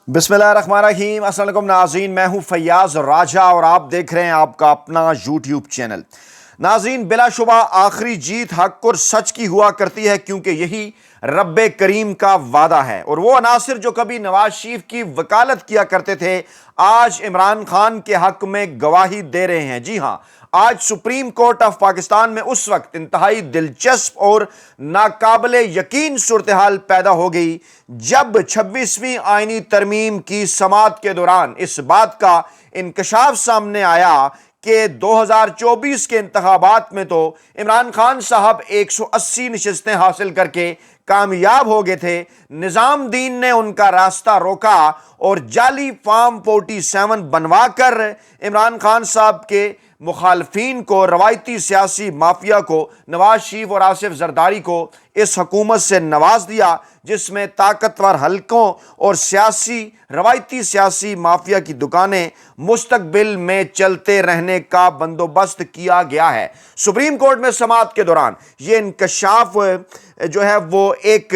बिस्मिल्लाहिर्रहमानिर्रहीम। अस्सलाम वालेकुम नाज़रीन, मैं हूं फैयाज राजा और आप देख रहे हैं आपका अपना यूट्यूब चैनल। नाज़रीन, बिलाशुबा आखिरी जीत हक और सच की हुआ करती है, क्योंकि यही रब्बे करीम का वादा है। और वो अनासिर जो कभी नवाज शरीफ की वकालत किया करते थे, आज इमरान खान के हक में गवाही दे रहे हैं। जी हां, आज सुप्रीम कोर्ट ऑफ पाकिस्तान में उस वक्त इंतहाई दिलचस्प और नाकाबिले यकीन सूरत हाल पैदा हो गई जब 26वीं आईनी तरमीम की समाअत के दौरान इस बात का इंकशाफ सामने आया कि 2024 के इंतखाबात में तो इमरान खान साहब 180 नशिस्तें हासिल करके कामयाब हो गए थे। निजामुद्दीन ने उनका रास्ता रोका और जाली फॉर्म 47 बनवा कर इमरान खान साहब के मुखालफीन को, रवायती सियासी माफिया को, नवाज शरीफ और आसिफ जरदारी को इस हुकूमत से नवाज दिया, जिसमें ताकतवर हलकों और रवायती सियासी माफिया की दुकानें मुस्तकबिल में चलते रहने का बंदोबस्त किया गया है। सुप्रीम कोर्ट में समाअत के दौरान ये इंकशाफ जो है वो एक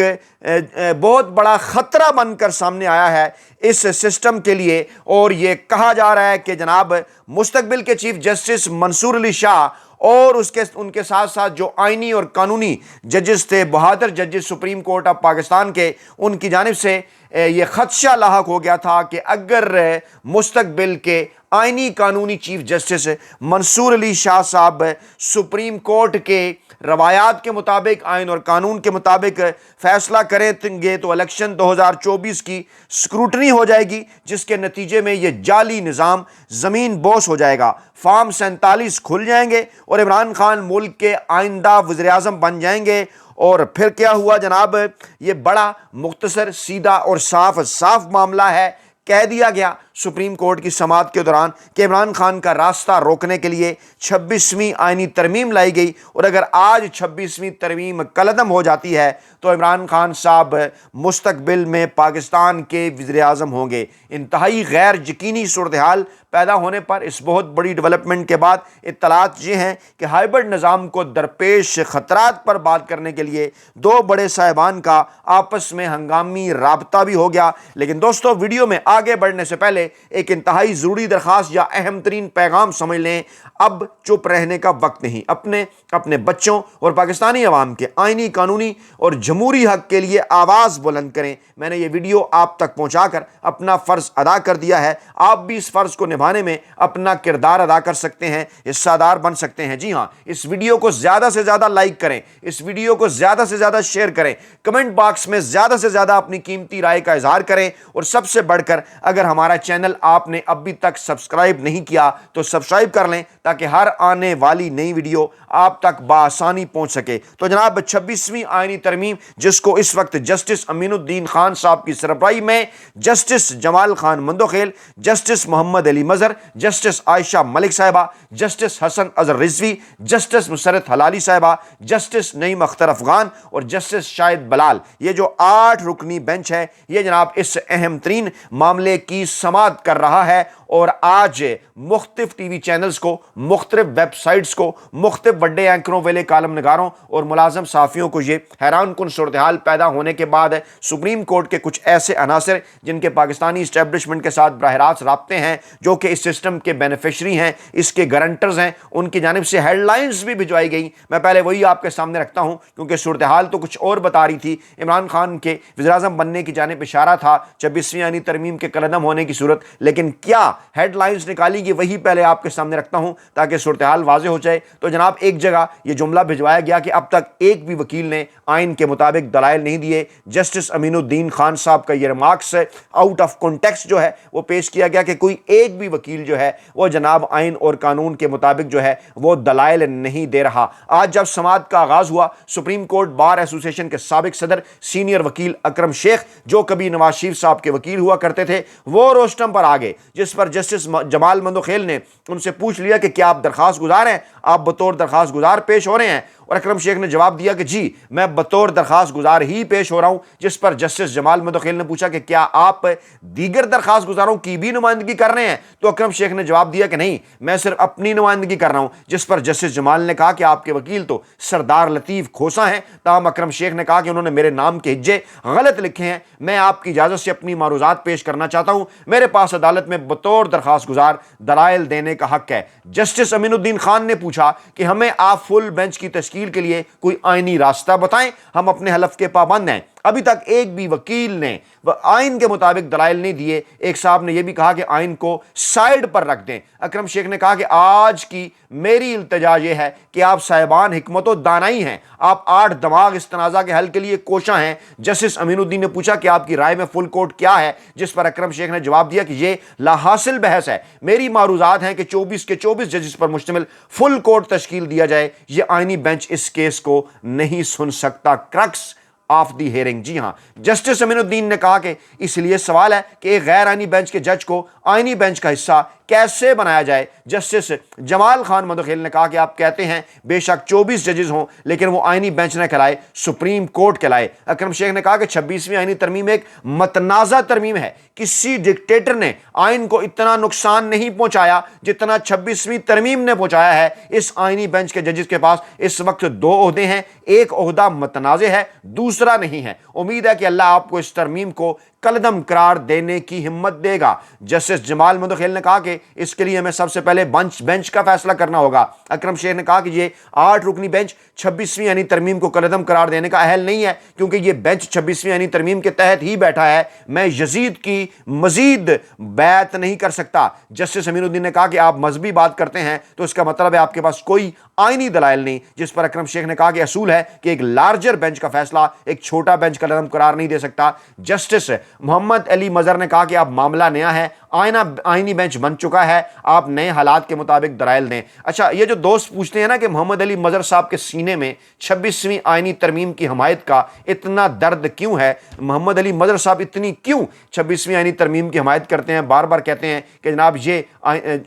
बहुत बड़ा खतरा बनकर सामने आया है इस सिस्टम के लिए। और ये कहा जा रहा है कि जनाब मुस्तकबिल के चीफ जस्टिस मंसूर अली शाह और उनके साथ साथ जो आईनी और कानूनी जजेस थे, बहादुर जजेस सुप्रीम कोर्ट ऑफ पाकिस्तान के, उनकी जानिब से ये खदशा लाहक हो गया था कि अगर मुस्तकबिल के आईनी कानूनी चीफ जस्टिस मंसूर अली शाह साहब सुप्रीम कोर्ट के रवायात के मुताबिक, आइन और कानून के मुताबिक फैसला करेंगे तो इलेक्शन 2024 की स्क्रूटनी हो जाएगी, जिसके नतीजे में ये जाली निज़ाम ज़मीन बोस हो जाएगा। फॉर्म 47 खुल जाएंगे और इमरान खान मुल्क के आइंदा वज़ीर-ए-आज़म बन जाएंगे। और फिर क्या हुआ जनाब, ये बड़ा मुख्तसर, सीधा और साफ मामला है। कह दिया गया सुप्रीम कोर्ट की समाअत के दौरान कि इमरान खान का रास्ता रोकने के लिए 26वीं आईनी तरमीम लाई गई, और अगर आज 26वीं तरमीम कलअदम हो जाती है तो इमरान खान साहब मुस्तकबिल में पाकिस्तान के वज़ीर-ए-आज़म होंगे। इंतहाई गैर यकीनी सूरत हाल पैदा होने पर इस बहुत बड़ी डेवलपमेंट के बाद इत्तलात ये हैं कि हाइब्रिड निज़ाम को दरपेश ख़तरात पर बात करने के लिए दो बड़े साहिबान का आपस में हंगामी राबता भी हो गया। लेकिन दोस्तों, वीडियो में आगे बढ़ने से पहले एक इंतहाई ज़रूरी दरख्वास्त या अहम तरीन पैगाम समझ लें। अब चुप रहने का वक्त नहीं। अपने बच्चों और पाकिस्तानी अवाम के आईनी, कानूनी और जमहूरी हक के लिए आवाज़ बुलंद करें। मैंने ये वीडियो आप तक पहुंचाकर अपना फ़र्ज़ अदा कर दिया है। आप भी इस फ़र्ज़ को निभाने में अपना किरदार अदा कर सकते हैं, हिस्सादार बन सकते हैं। जी हाँ, इस वीडियो को ज़्यादा से ज़्यादा लाइक करें, इस वीडियो को ज़्यादा से ज़्यादा शेयर करें, कमेंट बॉक्स में ज़्यादा से ज़्यादा अपनी कीमती राय का इजहार करें, और सबसे बढ़कर अगर हमारा चैनल आपने अभी तक सब्सक्राइब नहीं किया तो सब्सक्राइब कर लें, ताकि हर आने वाली नई वीडियो आप तक बासानी पहुंच सके। तो जनाब 26वीं आईनी तरमीम, जिसको इस वक्त जस्टिस अमीनुद्दीन खान साहब की सरबराही में जस्टिस जमाल खान मंदोखेल, जस्टिस मोहम्मद अली मजहर, जस्टिस आयशा मलिक साहिबा, जस्टिस हसन अजहर रिजवी, जस्टिस मुसरत हलाली साहिबा, जस्टिस नईम अख्तर अफगान और जस्टिस शाहिद बलाल, ये जो 8 रुकनी बेंच है, ये जनाब इस अहम तरीन मामले की समाअत कर रहा है। और आज मुख्तलिफ टीवी चैनल्स को, मुख्तलिफ वेबसाइट्स को, मुख्तलिफ बड़े एंकरों वाले कालम नगारों और मुलाजम साफ़ियों को ये हैरान कुन सूरत हाल पैदा होने के बाद सुप्रीम कोर्ट के कुछ ऐसे अनासर जिनके पाकिस्तानी इस्टेब्लिशमेंट के साथ बराह रास्त राब्ते हैं, जो कि इस सिस्टम के बेनिफिशरी हैं, इसके गारंटर्स हैं, उनकी जानिब से हेडलाइंस भी भिजवाई गई। मैं पहले वही आपके सामने रखता हूँ, क्योंकि सूरत हाल तो कुछ और बता रही थी। इमरान खान के वज़ीर-ए-आज़म बनने की जानिब इशारा था 26वीं आईनी तरमीम के कलअदम होने की सूरत, लेकिन क्या हेडलाइंस निकाली गई, वही पहले आपके सामने रखता हूं ताकि सूरत हाल वाज़े हो जाए। तो जनाब एक जगह यह जुमला भिजवाया गया कि अब तक एक भी वकील ने आइन के मुताबिक दलाइल नहीं दिए। जस्टिस अमीनुद्दीन खान साहब का ये रिमार्क्स आउट ऑफ कॉन्टेक्स्ट जो है वो पेश किया गया कि कोई एक भी वकील जो है वो जनाब आइन और कानून के मुताबिक जो है वो दलाइल नहीं दे रहा। आज जब समाअत का आगाज हुआ, सुप्रीम कोर्ट बार एसोसिएशन के साबिक सदर सीनियर वकील अकरम शेख, जो कभी नवाज शरीफ साहब के वकील हुआ करते थे, वो रोस्टम पर आ गए, जिस पर जस्टिस जमाल मंदोखेल ने उनसे पूछ लिया कि क्या आप दरखास्त गुजार हैं, आप बतौर दरखास्त गुजार पेश हो रहे हैं। और अकरम शेख ने जवाब दिया कि जी मैं बतौर दरखास्त गुजार ही पेश हो रहा हूं। जिस पर जस्टिस जमाल मदखेल ने पूछा कि क्या आप दीगर दरखास्त गुजारों की भी नुमाइंदगी कर रहे हैं? तो अकरम शेख ने जवाब दिया कि नहीं, मैं सिर्फ अपनी नुमाइंदगी कर रहा हूं। जिस पर जस्टिस जमाल ने कहा कि आपके वकील तो सरदार लतीफ खोसा हैं। ताहम अकरम शेख ने कहा कि उन्होंने मेरे नाम के हिज्जे गलत लिखे हैं। मैं आपकी इजाजत से अपनी मारूजात पेश करना चाहता हूं। मेरे पास अदालत में बतौर दरखास्त गुजार दलाइल देने का हक है। जस्टिस अमीनुद्दीन खान ने पूछा कि हमें आप फुल बेंच की तश्कील के लिए कोई आईनी रास्ता बताएं, हम अपने हलफ के पाबंद हैं। अभी तक एक भी वकील ने आइन के मुताबिक दलाइल नहीं दिए। एक साहब ने यह भी कहा कि आइन को साइड पर रख दें। अकरम शेख ने कहा कि आज की मेरी इल्तिजा यह है कि आप साहिबान हिकमत व दानाई हैं, आप 8 दिमाग इस तनाज़ा के हल के लिए कोशा हैं। जस्टिस अमीनुद्दीन ने पूछा कि आपकी राय में फुल कोर्ट क्या है? जिस पर अकरम शेख ने जवाब दिया कि यह लाहासिल बहस है। मेरी मारूजात हैं कि 24 के 24 जजेस पर मुश्तमिल फुल कोर्ट तश्कील दिया जाए। यह आइनी बेंच इस केस को नहीं सुन सकता। Crux of the hearing. जी हां, जस्टिस अमीनुद्दीन ने कहा कि इसलिए सवाल है कि एक गैर आइनी बेंच के जज को आइनी बेंच का हिस्सा कैसे बनाया जाए। जस्टिस जमाल खान मदखेल ने कहा कि आप कहते हैं बेशक 24 जजेस हों, लेकिन वो आइनी बेंच न कहलाए, सुप्रीम कोर्ट कहलाए। अकरम शेख ने कहा कि 26वीं आइनी तरमीम एक मतनाज़ा तरमीम है। किसी डिक्टेटर ने आइन को इतना नुकसान नहीं पहुंचाया जितना 26वीं तरमीम ने पहुंचाया है। इस आइनी बेंच के जजेस के पास इस वक्त 2 ओहदे हैं, एक ओहदा मतनाज़े है, दूसरा नहीं है। उम्मीद है कि अल्लाह आपको इस तरमीम को कलदम करार देने की हिम्मत देगा। जस्टिस जमाल मदखेल ने कहा कि इसके लिए हमें सबसे पहले बेंच का फैसला करना होगा। अकरम शेख ने कहा कि ये 8 रुकनी बेंच 26वीं यानी तरमीम को कलदम करार देने का अहल नहीं है, क्योंकि ये बेंच 26वीं यानी तरमीम के तहत ही बैठा है। मैं यजीद की मजीद बैत नहीं कर सकता। जस्टिस अमीनुद्दीन ने कहा कि आप मजहबी बात करते हैं तो इसका मतलब है आपके पास कोई आईनी दलाइल नहीं। जिस पर अकरम शेख ने कहा कि असूल है कि एक लार्जर बेंच का फैसला एक छोटा बेंच कलदम करार नहीं दे सकता। जस्टिस मोहम्मद अली मजहर ने कहा कि अब मामला नया है, आईनी बेंच बन चुका है, आप नए हालात के मुताबिक दलाइल दें। अच्छा, ये जो दोस्त पूछते हैं ना कि मोहम्मद अली मजहर साहब के सीने में 26वीं आईनी तरमीम की हमायत का इतना दर्द क्यों है? मोहम्मद अली मजहर साहब इतनी क्यों 26वीं आईनी तरमीम की हमायत करते हैं? बार बार कहते हैं कि जनाब ये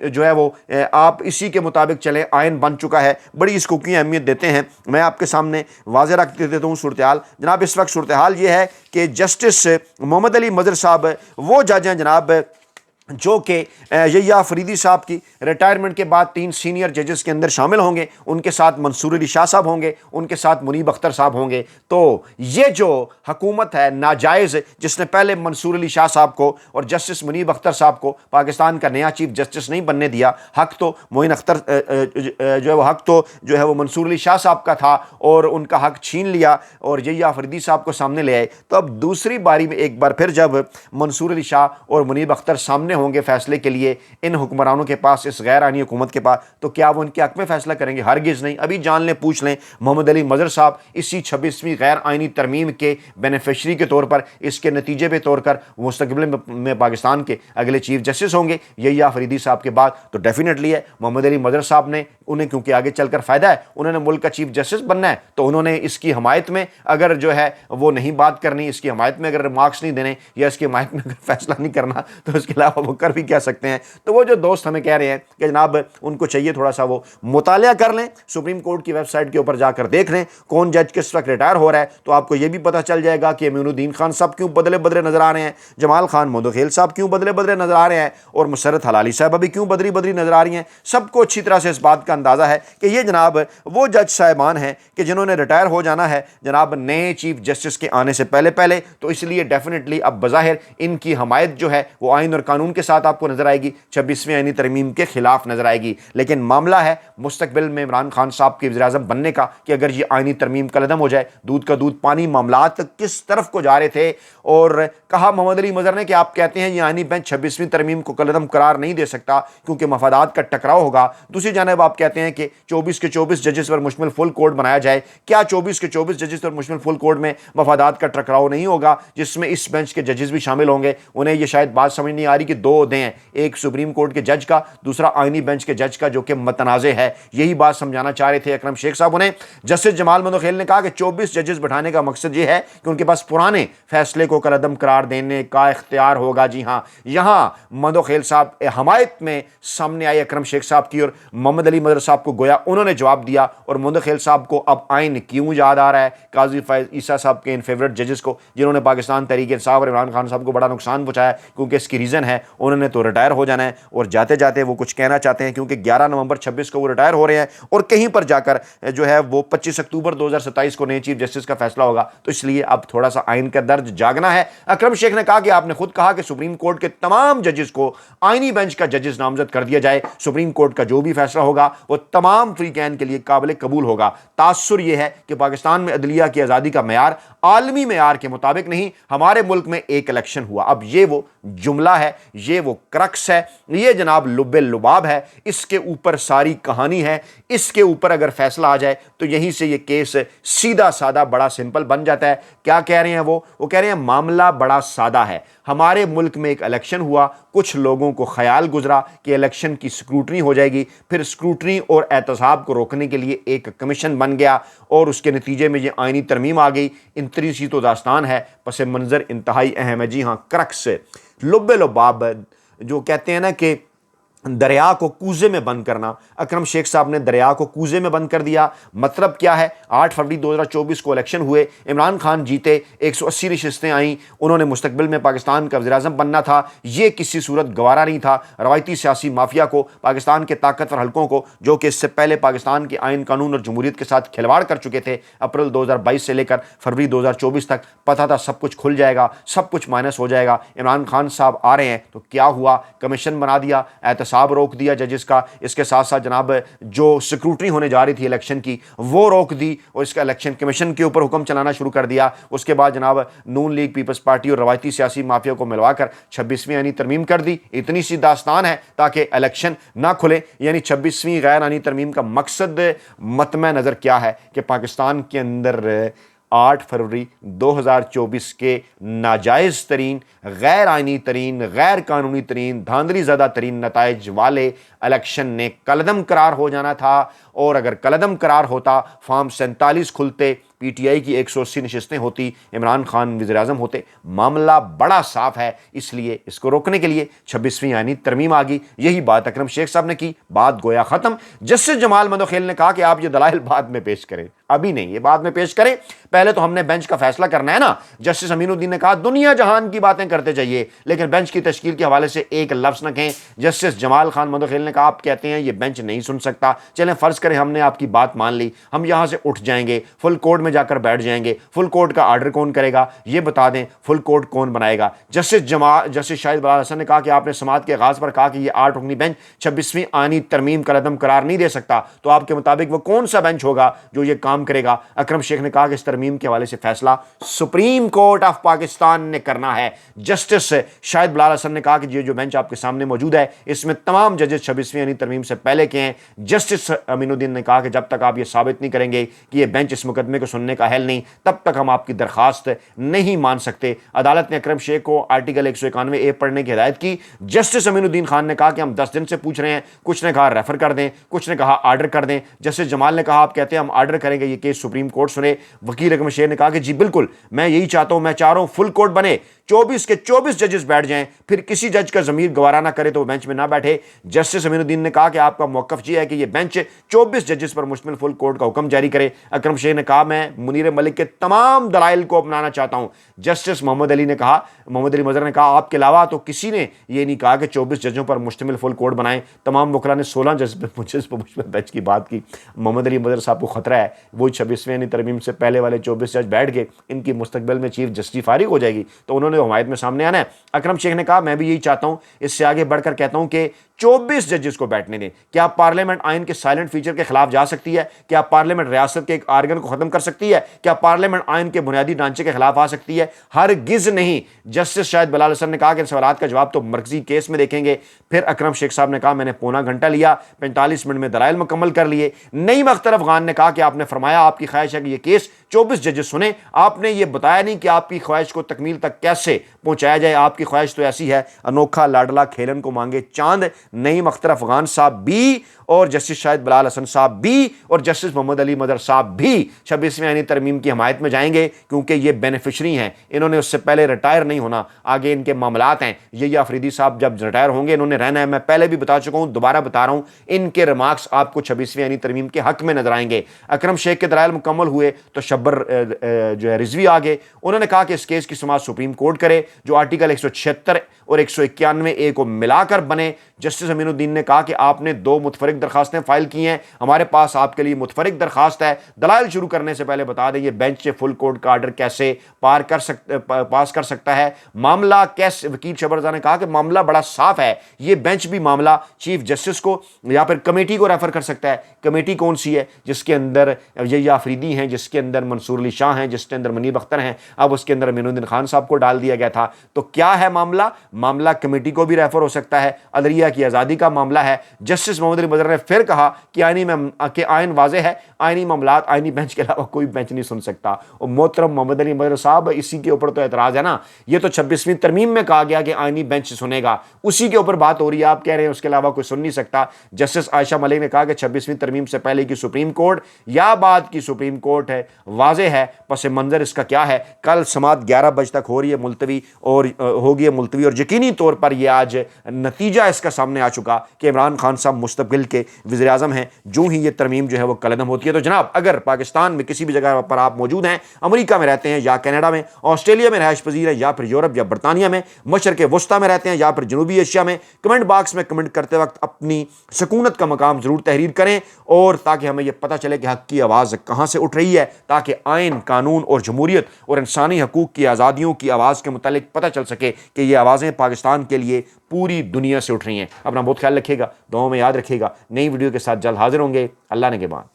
जो है वो आप इसी के मुताबिक चलें, आइन बन चुका है। बड़ी इसको की अहमियत देते हैं। मैं आपके सामने वाज़ेह रख देता हूँ सूरत हाल। जनाब इस वक्त सूरत हाल ये है कि जस्टिस मोहम्मद अली मजहर साहब वो जज हैं जनाब जो कि यहिया अफरीदी साहब की रिटायरमेंट के बाद 3 सीनियर जजेस के अंदर शामिल होंगे। उनके साथ मंसूर अली शाह साहब होंगे, उनके साथ मुनीब अख्तर साहब होंगे। तो ये जो हुकूमत है नाजायज़, जिसने पहले मंसूर अली शाह साहब को और जस्टिस मुनीब अख्तर साहब को पाकिस्तान का नया चीफ जस्टिस नहीं बनने दिया। हक तो मोइन अख्तर जो है वो हक तो जो है वो मंसूर अली शाह साहब का था और उनका हक छीन लिया और यहिया अफरीदी साहब को सामने ले आए। तो अब दूसरी बारी में एक बार फिर जब मंसूर अली शाह और मुनीब अख्तर सामने होंगे फैसले के लिए इन हुक्मरानों के पास, इस गैर आईनी हुकूमत के पास, तो क्या वो उनके हक में फैसला करेंगे? हरगिज़ नहीं। अभी जान लें, पूछ लें, मोहम्मद अली मजहर साहब इसी 26वीं गैर आईनी तरमीम के बेनिफिशरी के तौर पर, इसके नतीजे पे तौर कर मुस्तकबिल में पाकिस्तान के अगले चीफ जस्टिस होंगे यहिया अफरीदी साहब के बाद। तो डेफिनेटली है मोहम्मद अली मजहर साहब ने, उन्हें क्योंकि आगे चलकर फ़ायदा है, उन्होंने मुल्क का चीफ जस्टिस बनना है, तो उन्होंने इसकी हमायत में अगर जो है वो नहीं बात करनी, इसकी हमायत में अगर रिमार्क्स नहीं देने या इसकी हमायत में अगर फैसला नहीं करना, तो इसके अलावा वो कर भी क्या सकते हैं? तो वो जो दोस्त हमें कह रहे हैं कि जनाब उनको चाहिए थोड़ा सा वो मुतालिया कर लें, सुप्रीम कोर्ट की वेबसाइट के ऊपर जाकर देख लें कौन जज किस वक्त रिटायर हो रहा है, तो आपको ये भी पता चल जाएगा कि अमीनुद्दीन खान साहब क्यों बदले बदले नजर आ रहे हैं, जमाल खान मदखेल साहब क्यों बदले बदले नजर आ रहे हैं और मुसरत हलाली साहब अभी क्यों बदली बदली नजर आ रही हैं। सबको अच्छी तरह से इस बात का अंदाजा है कि ये जनाब वो जज साहिबान हैं कि जिन्होंने रिटायर हो जाना है जनाब नए चीफ जस्टिस के आने से पहले पहले। तो इसलिए डेफिनेटली अब बज़ाहिर इनकी हमायत जो है वो आइन और कानून के साथ आपको नजर आएगी, 26वीं आईनी तरमीम के खिलाफ नजर आएगी। लेकिन मामला है मुस्तकबिल में इमरान खान साहब के वज़ीर-ए-आज़म बनने का कि अगर ये आईनी तरमीम कलदम हो जाए, दूध का दूध पानी मामलात किस तरफ को जा रहे थे। और कहा मोहम्मद अली मजहर ने कि आप कहते हैं ये आईनी बेंच 26वीं तरमीम को कलदम करार नहीं दे सकता क्योंकि मफादात का टकराव होगा। दूसरी जानब आप कहते हैं कि 24 के 24 जजेस पर मुश्तमिल फुल कोर्ट बनाया जाए। क्या 24 के 24 जजेस पर मुश्तमिल फुल कोर्ट में मफादात का टकराव नहीं होगा जिसमें इस बेंच के जजेस भी शामिल होंगे? उन्हें यह शायद बात समझ नहीं आ रही कि दो दें, एक सुप्रीम कोर्ट के जज का, दूसरा आईनी बेंच के जज का, जो कि मतनाज़े है। यही बात समझाना चाह रहे थे अकरम शेख साहब। उन्हें जस्टिस जमाल मंदोखेल ने कहा कि 24 जजेस बैठाने का मकसद ये है कि उनके पास पुराने फैसले को कलअदम करार देने का इख्तियार होगा। जी हाँ, यहाँ मंदोखेल साहब हमायत में सामने आए अकरम शेख साहब की, और मोहम्मद अली मदर साहब को गोया उन्होंने जवाब दिया। और मंदोखेल साहब को अब आइन क्यों याद आ रहा है? काजी फैज ईसा साहब के इन फेवरेट जजेस को, जिन्होंने पाकिस्तान तहरीक इंसाफ और इमरान खान साहब को बड़ा नुकसान पहुंचाया, क्योंकि इसकी रीज़न है उन्होंने तो रिटायर हो जाना है, और जाते जाते वो कुछ कहना चाहते हैं, क्योंकि 11 नवंबर 26 को वो रिटायर हो रहे हैं, और कहीं पर जाकर जो है वो 25 अक्टूबर 2027 को नए चीफ जस्टिस का फैसला होगा। तो इसलिए अब थोड़ा सा आइन का दर्ज जागना है। अकरम शेख ने कहा कि आपने खुद कहा कि सुप्रीम कोर्ट के तमाम जजेस को आईनी बेंच का जजेस नामजद कर दिया जाए। सुप्रीम कोर्ट का जो भी फैसला होगा वो तमाम फ्रीकैन के लिए काबिल कबूल होगा। तासुर यह है कि पाकिस्तान में अदलिया की आज़ादी का मेयार आलमी मेयार के मुताबिक नहीं, हमारे मुल्क में एक इलेक्शन हुआ। अब ये वो जुमला है, ये वो क्रक्स है, ये जनाब लुब्बे लुबाब है, इसके ऊपर सारी कहानी है। इसके ऊपर अगर फैसला आ जाए तो यहीं से ये केस सीधा सादा बड़ा सिंपल बन जाता है। क्या कह रहे हैं वो कह रहे हैं मामला बड़ा सादा है। हमारे मुल्क में एक इलेक्शन हुआ, कुछ लोगों को ख्याल गुजरा कि इलेक्शन की स्क्रूटनी हो जाएगी, फिर स्क्रूटनी और एहतसाब को रोकने के लिए एक कमीशन बन गया, और उसके नतीजे में ये आईनी तरमीम आ गई। इंतरी सी तो दास्तान है, पस मंज़र इंतहाई अहम है। जी हाँ, क्रक्स लुब्बे लुबाब, जो कहते हैं ना कि दरिया को कूजे में बंद करना, अकरम शेख साहब ने दरिया को कूजे में बंद कर दिया। मतलब क्या है? 8 फरवरी 2024 को इलेक्शन हुए, इमरान खान जीते, 180 नशिस्तें आईं, उन्होंने मुस्तकबिल में पाकिस्तान का वज़ीर-ए-आज़म बनना था। ये किसी सूरत गवारा नहीं था रवायती सियासी माफिया को, पाकिस्तान के ताकतवर हलकों को, जो कि इससे पहले पाकिस्तान के आइन कानून और जमहूरियत के साथ खिलवाड़ कर चुके थे। अप्रैल 2022 से लेकर फरवरी 2024 तक पता था सब कुछ खुल जाएगा, सब कुछ माइनस हो जाएगा। इमरान खान साहब आ रहे हैं तो क्या हुआ? कमीशन बना दिया, एहतसाब रोक दिया जजेस का, इसके साथ साथ जनाब जो स्क्रूटनी होने जा रही थी इलेक्शन की वो रोक दी, और इसका इलेक्शन कमीशन के ऊपर हुक्म चलाना शुरू कर दिया। उसके बाद जनाब नून लीग, पीपल्स पार्टी और रवायती सियासी माफिया को मिलवाकर 26वीं आईनी तरमीम कर दी। इतनी सी दास्तान है ताकि इलेक्शन ना खुले। यानी 26वीं गैर आईनी तरमीम का मकसद मतम नज़र क्या है कि पाकिस्तान के अंदर 8 फरवरी 2024 के नाजायज़ तरीन, गैर आइनी तरीन, गैर कानूनी तरीन, धांधली ज़दा तरीन नताइज वाले इलेक्शन ने कलदम करार हो जाना था। और अगर कलदम करार होता, फॉर्म 47 खुलते, पीटीआई की 180 नशिस्तें होती, इमरान खान वज़ीर-ए-आज़म होते। मामला बड़ा साफ है, इसलिए इसको रोकने के लिए 26वीं आईनी तरमीम आ गई। यही बात अकरम शेख साहब ने की, बात गोया ख़त्म। जस्टिस जमाल मंदोखेल ने कहा कि आप ये दलाइल बाद में पेश करें, अभी नहीं, ये बाद में पेश करें, पहले तो हमने बेंच का फैसला करना है ना। जस्टिस अमीनुद्दीन ने कहा दुनिया जहान की बातें करते जाइए, लेकिन बेंच की तश्कील के हवाले से एक लफ्ज़ न कहें। जस्टिस जमाल खान मंदोखेल ने कहा आप कहते हैं ये बेंच नहीं सुन सकता, चलें फ़र्ज़ करें हमने आपकी बात मान ली, हम यहाँ से उठ जाएंगे, फुल कोर्ट में जाकर बैठ जाएंगे। फुल कोर्ट का आर्डर कौन करेगा ये बता दें, फुल कोर्ट कौन बनाएगा? जस्टिस शाहिद बलाल हसन ने कहा कि आपने समाअत के आगाज़ पर कहा कि ये 8 रुकनी बेंच 26वीं आईनी तरमीम का कदम करार नहीं दे सकता, तो आपके मुताबिक वो कौन सा बेंच होगा जो ये काम करेगा? अकरम शेख ने कहा कि इस तरमीम के हवाले से फैसला सुप्रीम कोर्ट ऑफ पाकिस्तान ने करना है। जस्टिस शाहिद बलाल हसन ने कहा कि ये जो बेंच आपके सामने मौजूद है इसमें तमाम जजेस 26वीं आईनी तरमीम से पहले के हैं। जस्टिस अमीनुद्दीन ने कहा कि जब तक आप ये साबित नहीं करेंगे कि ये बेंच इस मुकदमे को सुनने का अहल नहीं, तब तक हम आपकी दरखास्त नहीं मान सकते। अदालत ने अकरम शेख को आर्टिकल 191A पढ़ने की हिदायत की। जस्टिस अमीनुद्दीन खान ने कहा कि हम 10 दिन से पूछ रहे हैं, कुछ ने कहा रेफर कर दें, कुछ ने कहा आर्डर कर दें। जस्टिस जमाल ने कहा आप कहते हैं हम आर्डर करेंगे, ये केस सुप्रीम कोर्ट सुने। वकील अकरम शेख ने कहा कि जी बिल्कुल, मैं यही चाहता हूं, मैं चाह रहा हूं फुल कोर्ट बने, 24 के 24 जजेस बैठ जाएं, फिर किसी जज का ज़मीर गवारा ना करे तो वो बेंच में ना बैठे। जस्टिस अमीनुद्दीन ने कहा कि आपका मौक़िफ़ ये है कि ये बेंच 24 जजेस पर मुश्तमिल फुल कोर्ट का हुक्म जारी करे। अकरम शेख ने कहा मैं मुनीर मलिक के तमाम दलाइल को अपनाना चाहता हूं। जस्टिस मोहम्मद अली मज़हर ने कहा आपके अलावा तो किसी ने ये नहीं कहा कि 24 जजों पर मुश्तमिल फुल कोर्ट बनाएं। तमाम वकला ने 16 जज पर मुश्तमिल बेंच की बात की। मोहम्मद अली मज़हर साहब को खतरा है, वही 26वीं तरमीम से पहले वाले 24 जज बैठ गए, इनकी मुस्तकबिल में चीफ जस्टिस फारिग हो जाएगी, तो उन्होंने हमायत में सामने आना है। अकरम शेख ने कहा मैं भी यही चाहता हूं। इससे आगे बढ़कर कहता हूं कि 24 ججز کو بیٹھنے دیں۔ کیا پارلیمنٹ آئین کے سائلنٹ فیچر کے خلاف جا سکتی ہے؟ کیا پارلیمنٹ ریاست کے ایک آرگن کو ختم کر سکتی ہے؟ کیا پارلیمنٹ آئین کے بنیادی ڈھانچے کے خلاف آ سکتی ہے؟ ہرگز نہیں۔ جسٹس شاہد بلال حسن نے کہا کہ ان سوالات کا جواب تو مرکزی کیس میں دیکھیں گے۔ پھر اکرم شیخ صاحب نے کہا میں نے پونا گھنٹہ لیا، 45 منٹ میں دلائل مکمل کر لیے۔ نعیم اختر افغان نے کہا کہ آپ نے فرمایا آپ کی خواہش ہے کہ یہ کیس 24 ججز سنیں، آپ نے یہ بتایا نہیں کہ آپ کی خواہش کو تکمیل تک کیسے پہنچایا جائے۔ آپ کی خواہش تو ایسی ہے انوکھا لاڈلا کھیلن کو مانگے چاند۔ نعیم اختر افغان صاحب بھی اور جسٹس شاہد بلال حسن صاحب بھی اور جسٹس محمد علی مظہر صاحب بھی 26ویں آئینی ترمیم کی حمایت میں جائیں گے، کیونکہ یہ بینیفیشری ہیں، انہوں نے اس سے پہلے ریٹائر نہیں ہونا، آگے ان کے معاملات ہیں۔ یہ آفریدی صاحب جب ریٹائر ہوں گے انہوں نے رہنا ہے، میں پہلے بھی بتا چکا ہوں، دوبارہ بتا رہا ہوں، ان کے ریمارکس آپ کو 26ویں آئینی ترمیم کے حق میں نظر آئیں گے۔ اکرم شیخ کے دلائل مکمل ہوئے تو شبر جو ہے رضوی آگے، انہوں نے کہا کہ اس کیس کی سماعت سپریم کورٹ کرے جو آرٹیکل 176 اور 191A کو ملا کر بنے۔ جسٹس امین الدین نے کہا کہ آپ نے 2 متفرق درخواستیں فائل کی ہیں، ہمارے پاس آپ کے لیے متفرق درخواست ہے۔ دلائل شروع کرنے سے پہلے بتا دیں یہ بینچ فل کورٹ کا آرڈر کیسے پاس کر سکتا ہے، معاملہ کیسے۔ وکیل شبر رضا نے کہا کہ معاملہ بڑا صاف ہے، یہ بینچ بھی معاملہ چیف جسٹس کو یا پھر کمیٹی کو ریفر کر سکتا ہے۔ کمیٹی کون سی ہے؟ جس کے اندر یہ آفریدی ہیں، جس کے اندر منصور علی شاہ ہیں، جس کے اندر منیب اختر ہیں، اب اس کے اندر امین الدین خان صاحب کو ڈال دیا گیا تھا۔ تو کیا ہے معاملہ؟ معاملہ کمیٹی کو بھی ریفر ہو سکتا ہے، عدلیہ کی آزادی کا معاملہ ہے۔ جسٹس محمد علی مظہر نے پھر کہا کہ آئین واضح ہے، آئینی معاملات آئینی بینچ کے علاوہ کوئی بینچ نہیں سن سکتا۔ اور محترم محمد علی مظہر صاحب اسی کے اوپر تو اعتراض ہے نا، یہ تو 26ویں ترمیم میں کہا گیا کہ آئینی بینچ سنے گا، اسی کے اوپر بات ہو رہی ہے، آپ کہہ رہے ہیں اس کے علاوہ کوئی سن نہیں سکتا۔ جسٹس عائشہ ملک نے کہا کہ 26ویں ترمیم سے پہلے کی سپریم کورٹ یا بعد کی سپریم کورٹ ہے، واضح ہے، پس منظر اس کا کیا ہے۔ کل سماعت 11 بجے تک ہو رہی ہے ملتوی، اور ہوگی ملتوی، اور یقینی طور پر یہ آج نتیجہ اس کا سامنے آ چکا کہ عمران خان صاحب مستقبل کے وزیر اعظم ہیں جو ہی یہ ترمیم جو ہے وہ کالعدم ہوتی ہے۔ تو جناب اگر پاکستان میں کسی بھی جگہ پر آپ موجود ہیں، امریکہ میں رہتے ہیں یا کینیڈا میں، آسٹریلیا میں رہائش پذیر ہیں یا پھر یورپ یا برطانیہ میں، مشرق وسطیٰ میں رہتے ہیں یا پھر جنوبی ایشیا میں، کمنٹ باکس میں کمنٹ کرتے وقت اپنی سکونت کا مقام ضرور تحریر کریں، اور تاکہ ہمیں یہ پتہ چلے کہ حق کی آواز کہاں سے اٹھ رہی ہے، تاکہ آئین، قانون اور جمہوریت اور انسانی حقوق کی آزادیوں کی آواز کے متعلق پتہ چل سکے کہ یہ آوازیں پاکستان کے لیے پوری دنیا سے اٹھ رہی ہیں۔ اپنا بہت خیال رکھیے گا، دعاؤں میں یاد رکھیے گا۔ نئی ویڈیو کے ساتھ جلد حاضر ہوں گے، اللہ نے کے بعد۔